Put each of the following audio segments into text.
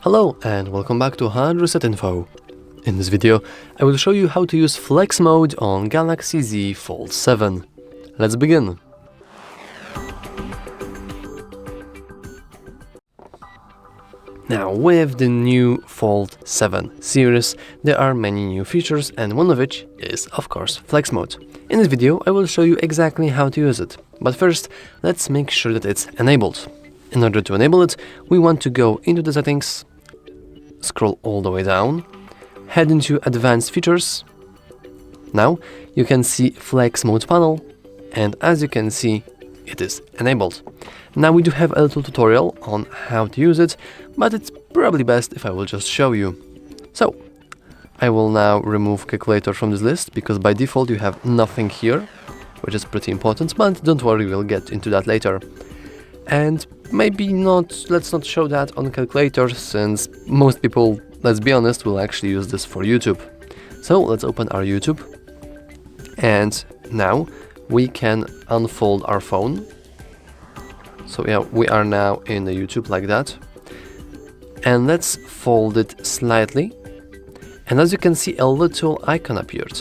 Hello and welcome back to HardReset.Info. In this video, I will show you how to use Flex Mode on Galaxy Z Fold 7. Let's begin. Now, with the new Fold 7 series, there are many new features, and one of which is, of course, Flex Mode. In this video, I will show you exactly how to use it. But first, let's make sure that it's enabled. In order to enable it, we want to go into the settings, scroll all the way down, head into Advanced Features. Now, you can see Flex Mode panel, and as you can see, it is enabled. Now we do have a little tutorial on how to use it, but it's probably best if I will just show you. So, I will now remove calculator from this list, because by default you have nothing here, which is pretty important, but don't worry, we'll get into that later. And maybe let's not show that on calculator, since most people, let's be honest, will actually use this for YouTube. So let's open our YouTube, and now we can unfold our phone. So yeah, we are now in the YouTube like that, and let's fold it slightly, and as you can see, a little icon appeared.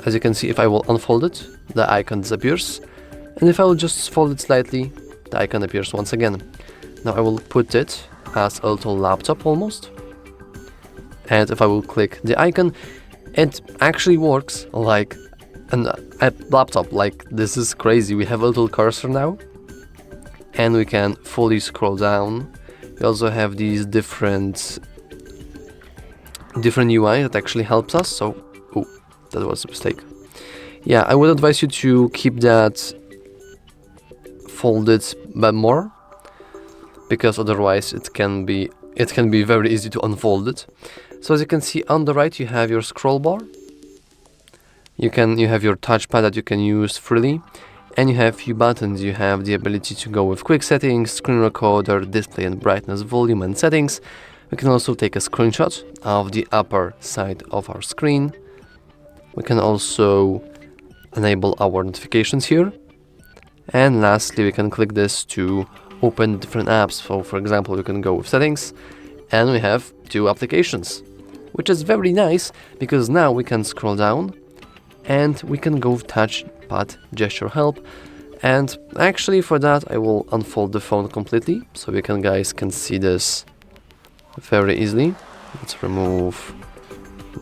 As you can see, if I will unfold it, the icon disappears, and if I will just fold it slightly, the icon appears once again. Now I will put it as a little laptop almost, and if I will click the icon, it actually works like a laptop. Like, this is crazy. We have a little cursor now, and we can fully scroll down. We also have these different UI that actually helps us. So, oh, that was a mistake. Yeah, I would advise you to keep that folded but more, because otherwise it can be very easy to unfold it. So as you can see, on the right you have your scroll bar. You have your touchpad that you can use freely, and you have a few buttons. You have the ability to go with quick settings, screen recorder, display and brightness, volume and settings. We can also take a screenshot of the upper side of our screen. We can also enable our notifications here. And lastly, we can click this to open different apps. So for example, we can go with settings, and we have 2 applications, which is very nice, because now we can scroll down and we can go with touchpad gesture help. And actually for that I will unfold the phone completely, so you guys can see this very easily. Let's remove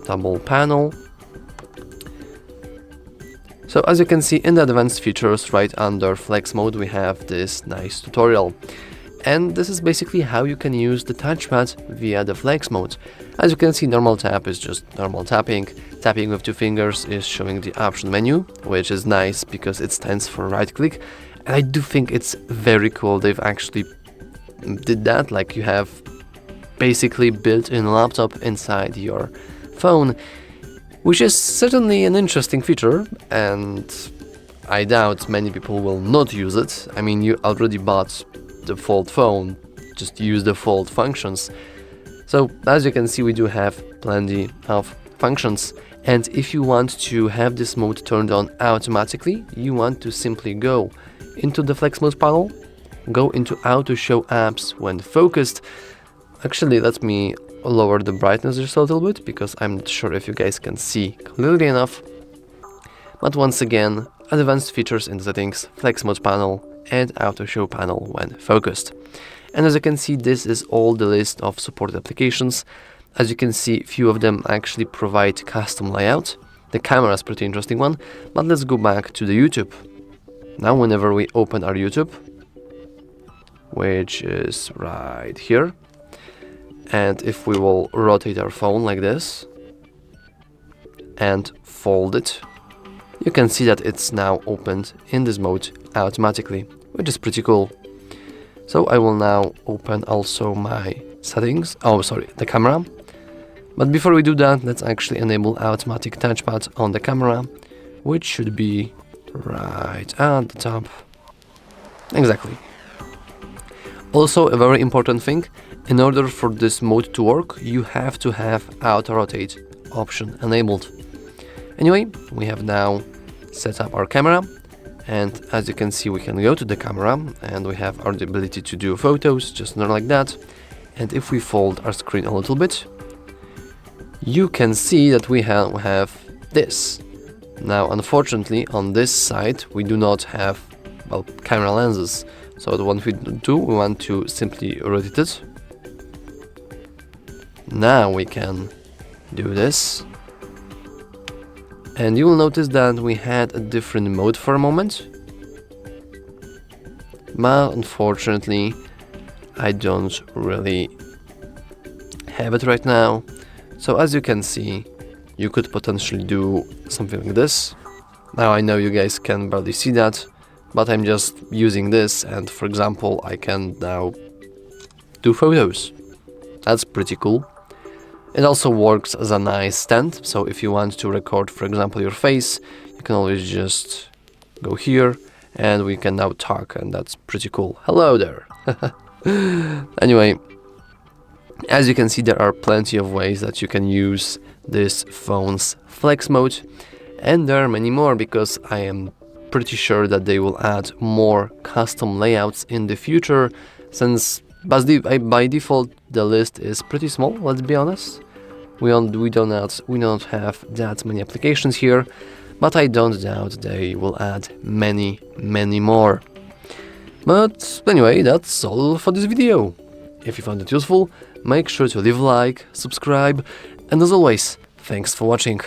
double panel. So as you can see, in the advanced features right under Flex Mode, we have this nice tutorial. And this is basically how you can use the touchpad via the Flex Mode. As you can see, normal tap is just normal tapping. Tapping with 2 fingers is showing the option menu, which is nice because it stands for right click. And I do think it's very cool they've actually did that. Like, you have basically built-in laptop inside your phone, which is certainly an interesting feature, and I doubt many people will not use it. I mean, you already bought the Fold phone, just use the Fold functions. So as you can see, we do have plenty of functions, and if you want to have this mode turned on automatically, you want to simply go into the Flex Mode panel, go into Auto Show Apps when focused. Actually, let me lower the brightness just a little bit, because I'm not sure if you guys can see clearly enough. But once again, advanced features in the settings, Flex Mode panel, and Auto Show panel when focused. And as you can see, this is all the list of supported applications. As you can see, few of them actually provide custom layout. The camera is a pretty interesting one, but let's go back to the YouTube. Now whenever we open our YouTube, which is right here, and if we will rotate our phone like this and fold it, you can see that it's now opened in this mode automatically, which is pretty cool. So I will now open also my settings, the camera. But before we do that, let's actually enable automatic touchpad on the camera, which should be right at the top. Exactly. Also, a very important thing, in order for this mode to work, you have to have auto rotate option enabled. Anyway, we have now set up our camera, and as you can see, we can go to the camera and we have our ability to do photos just not like that. And if we fold our screen a little bit, you can see that we have this. Now, unfortunately, on this side, we do not have, well, camera lenses. So what we do, we want to simply rotate it. Now we can do this. And you will notice that we had a different mode for a moment. But unfortunately, I don't really have it right now. So as you can see, you could potentially do something like this. Now I know you guys can barely see that, but I'm just using this, and for example, I can now do photos. That's pretty cool. It also works as a nice stand, so if you want to record, for example, your face, you can always just go here, and we can now talk, and that's pretty cool. Hello there! Anyway, as you can see, there are plenty of ways that you can use this phone's flex mode, and there are many more, because I am pretty sure that they will add more custom layouts in the future, since by default the list is pretty small, let's be honest. We don't have that many applications here, but I don't doubt they will add many more. But anyway, that's all for this video. If you found it useful, make sure to leave a like, subscribe, and as always, thanks for watching.